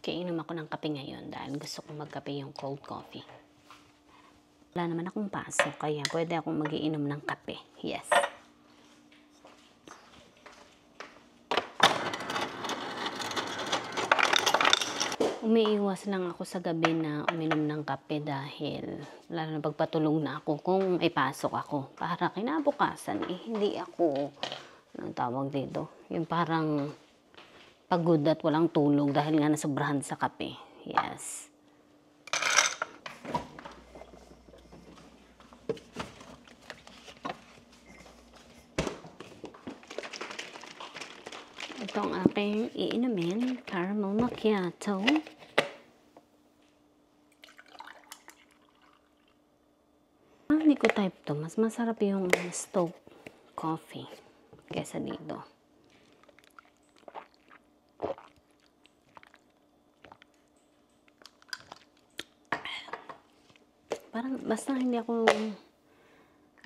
Kainom ako ng kape ngayon dahil gusto kong magkape yung cold coffee. Wala naman akong pasok, kaya pwede akong magiinom ng kape. Yes. Umiiwas lang ako sa gabi na uminom ng kape dahil lalo na pagpatulog na ako kung may pasok ako. Para kinabukasan, hindi ako, anong tawag dito? Yung parang pagod at walang tulog dahil nga nasobrahan sa kape. Yes. Ito ang aking iinumin, caramel macchiato. Hindi ko type to. Mas masarap yung stove coffee kesa dito. Parang basta hindi ako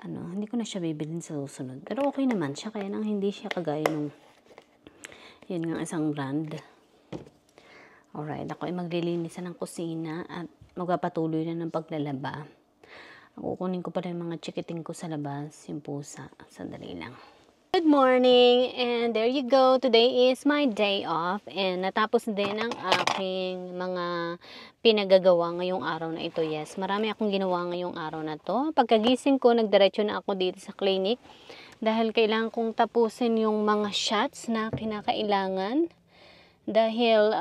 hindi ko na siya bibilhin sa susunod. Pero okay naman siya, kaya nang hindi siya kagaya nung yun nga isang brand. Alright, ako ay maglilinis ng kusina at magpapatuloy na ng paglalaba. Kukunin ko pa rin mga chikiting ko sa labas, yung pusa. Sandali lang. Good morning, and there you go. Today is my day off, and natapos din ang aking mga pinagagawa ngayong araw na ito. Yes, marami akong ginawa ngayong araw na to. Pagkagising ko, nagdiretso na ako dito sa clinic dahil kailangan kong tapusin yung mga shots na kinakailangan dahil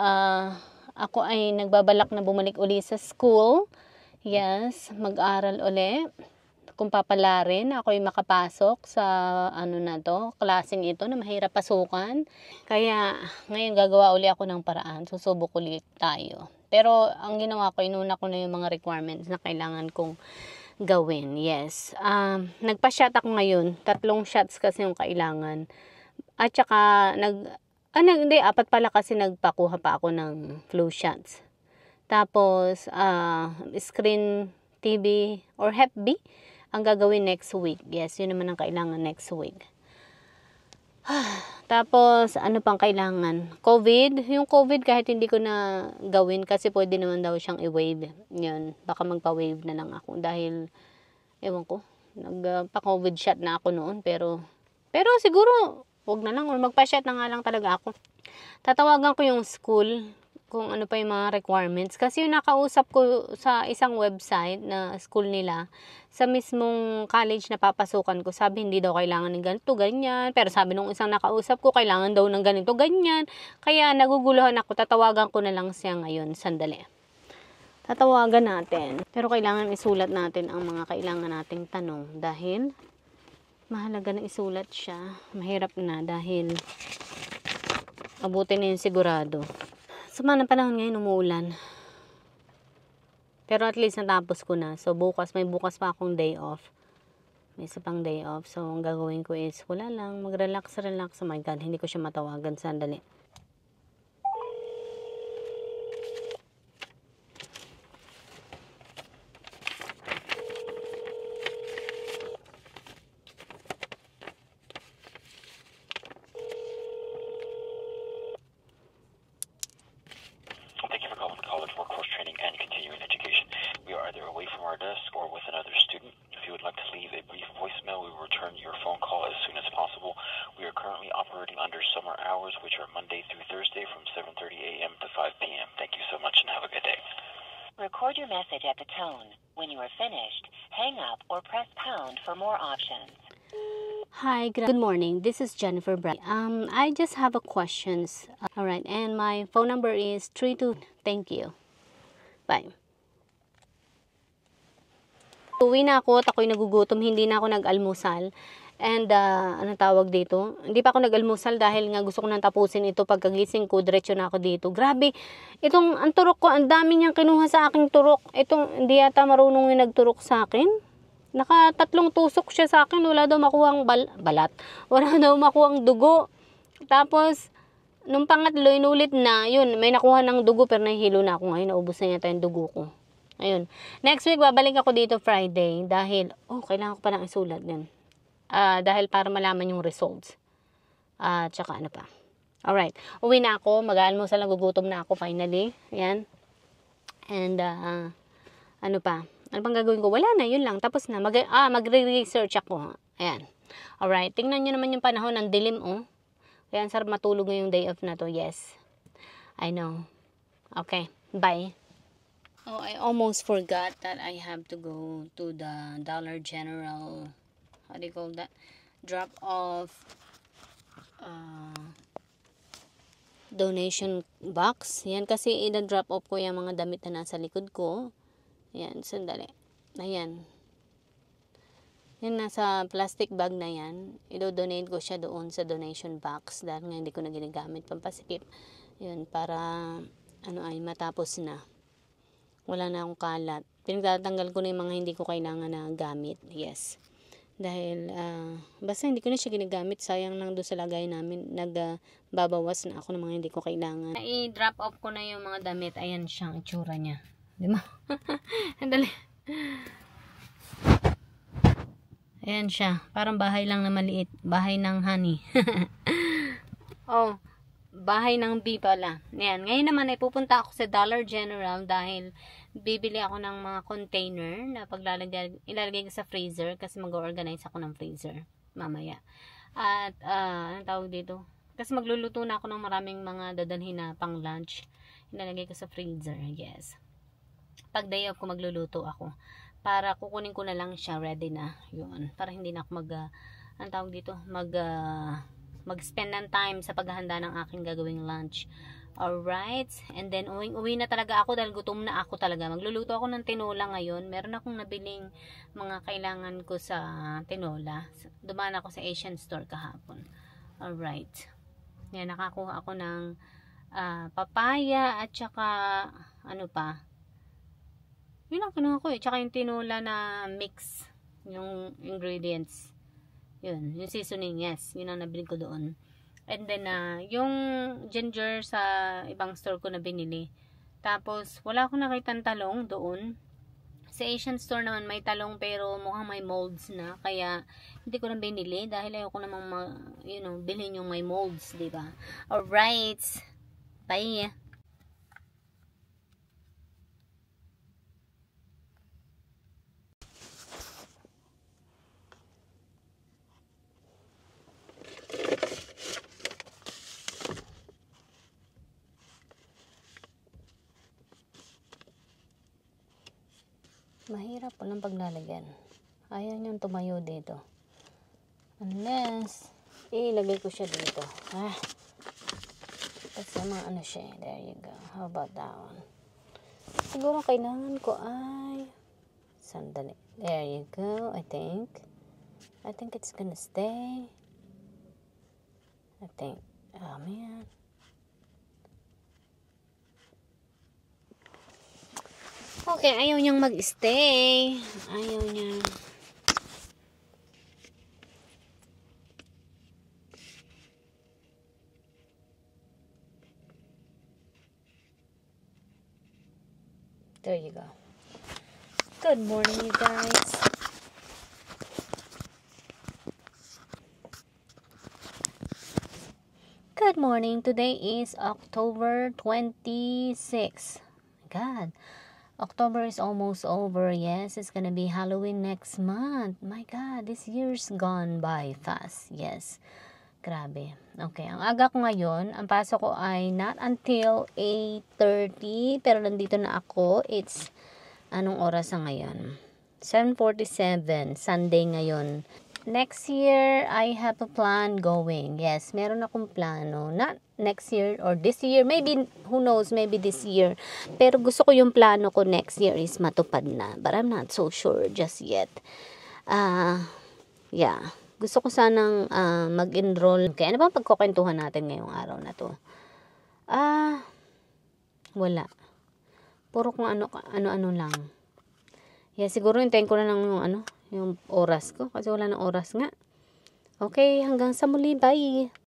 ako ay nagbabalak na bumalik uli sa school. Yes, mag-aral uli. Kung papalarin, ako ay makapasok sa klaseng ito na mahirap pasukan. Kaya ngayon gagawa uli ako ng paraan, susubok ulit tayo. Pero ang ginawa ko, inuna ko na yung mga requirements na kailangan kong gawin. Yes, nagpa-shot ako ngayon, 3 shots kasi yung kailangan. At saka, apat pala kasi nagpakuha pa ako ng flu shots. Tapos, screen TB or Hep B ang gagawin next week. Yes, yun naman ang kailangan next week. Tapos, ano pang kailangan? COVID. Yung COVID kahit hindi ko na gawin kasi pwede naman daw siyang i-waive. Yun, baka magpa-waive na lang ako dahil, ewan ko, nagpa-COVID shot na ako noon. Pero siguro, wag na lang or magpa-shot na nga lang talaga ako. Tatawagan ko yung school kung ano pa yung mga requirements. Kasi yung nakausap ko sa isang website na school nila, sa mismong college na papasukan ko, sabi hindi daw kailangan ng ganito, ganyan. Pero sabi nung isang nakausap ko, kailangan daw ng ganito, ganyan. Kaya naguguluhan ako, tatawagan ko na lang siya ngayon. Sandali. Tatawagan natin. Pero kailangan isulat natin ang mga kailangan nating tanong dahil mahalaga na isulat siya. Mahirap na dahil abutin na yung sigurado. Sama ng panahon ngayon, umuulan. Pero at least natapos ko na. So may bukas pa akong day off. May isa pang day off. So ang gagawin ko is wala lang, mag-relax. Oh my God, hindi ko siya matawagan. Sandali. Or with another student. If you would like to leave a brief voicemail, we will return your phone call as soon as possible. We are currently operating under summer hours, which are Monday through Thursday from 7:30 a.m. to 5 p.m. Thank you so much and have a good day. Record your message at the tone. When you are finished, hang up or press pound for more options. Hi, good morning. This is Jennifer Bright. I just have a questions. All right, and my phone number is 32. Thank you. Bye. Uwi na ako at ako'y nagugutom, hindi na ako nag-almusal. And, anong tawag dito? Hindi pa ako nag-almusal dahil nga gusto ko nang tapusin ito. Pagkagising ko, diretso na ako dito. Grabe, ang turok ko, ang dami niyang kinuha sa aking turok. Hindi yata marunong yung nagturok sa akin. 3 tusok siya sa akin, wala daw makuhang balat. Wala daw makuhang dugo. Tapos, nung pangatlo, inulit na, yun, may nakuha ng dugo pero nahihilo na ako ngayon. Naubos na yata yung dugo ko. Ayun. Next week, babalik ako dito Friday dahil, kailangan ko pa lang isulat din. Dahil para malaman yung results. Tsaka ano pa. Alright. Uwi na ako. Mag-aalmusal lang. Gugutom na ako finally. Ayan. And, ano pa? Ano pang gagawin ko? Wala na. Yun lang. Tapos na. Magre-research ako. Ayan. Alright. Tingnan nyo naman yung panahon. Ang dilim, oh. Kaya ang sarap matulog ngayong day off na to. Yes. I know. Okay. Bye. Oh, I almost forgot that I have to go to the Dollar General, how do you call that, drop off donation box. Yan kasi i-drop off ko yung mga damit na nasa likod ko. Yan, sandali. Ayan. Yan, nasa plastic bag na yan. I-donate ko siya doon sa donation box dahil nga hindi ko na ginagamit, pampasikip. Yun, para ano ay matapos na. Wala na akong kalat. Pinagtatanggal ko na yung mga hindi ko kailangan na gamit. Yes. Dahil, basta hindi ko na siya ginagamit. Sayang lang doon sa lagay namin. Nagbabawas na ako ng mga hindi ko kailangan. I-drop off ko na yung mga damit. Ayan siyang itsura niya. Di ba? Andali. Ayan siya. Parang bahay lang na maliit. Bahay ng honey. Oh. Bahay ng bee pala. Ayan. Ngayon naman ay pupunta ako sa Dollar General dahil bibili ako ng mga container na ilalagay ko sa freezer kasi mag-organize ako ng freezer mamaya. At, anong tawag dito? Kasi magluluto na ako ng maraming mga dadalhin na pang lunch. Ilalagay ko sa freezer. Yes. Pag day off ko magluluto ako. Para kukunin ko na lang siya ready na. Yun. Para hindi na ako anong tawag dito? Mag-spend ng time sa paghahanda ng aking gagawing lunch. Alright. And then, uwi na talaga ako dahil gutom na ako talaga. Magluluto ako ng tinola ngayon. Meron akong nabiling mga kailangan ko sa tinola. Dumaan ako sa Asian store kahapon. Alright. Yan, nakakuha ako ng papaya at saka, ano pa. Yun ang kinuha ko eh. Tsaka yung tinola na mix. Yung ingredients. Yun, yung seasoning, yes. Yun ang nabili ko doon. And then, yung ginger sa ibang store ko na binili. Tapos, wala akong nakitang talong doon. Sa Asian store naman may talong pero mukhang may molds na. Kaya, hindi ko na binili dahil ayoko namang, bilhin yung may molds, diba? Alright. Bye. Mahirap palang paglalagyan. Ayaw niyang tumayo dito. Unless, ilagay ko siya dito. Kasi ano siya. There you go. How about that one? Siguro kailangan ko ay sandali. There you go. I think it's gonna stay. Oh man. Okay, ayaw niyang mag-stay. Ayaw niya. There you go. Good morning, you guys. Good morning. Today is October 26. God. October is almost over. Yes, it's gonna be Halloween next month. My God, this year's gone by fast. Yes. Grabe. Okay, ang aga ko ngayon, ang pasok ko ay not until 8:30. Pero nandito na ako. It's, anong oras na ngayon? 7:47. Sunday ngayon. Next year, I have a plan going. Yes, meron akong plano. Not next year or this year. Maybe, who knows, maybe this year. Pero gusto ko yung plano ko next year is matupad na. But I'm not so sure just yet. Yeah. Gusto ko sanang mag-enroll. Kaya ano ba pagkukwentuhan natin ngayong araw na to? Wala. Puro kung ano lang. Yeah, siguro hintayin ko na lang yung oras ko. Kasi wala ng oras nga. Okay, hanggang sa muli. Bye!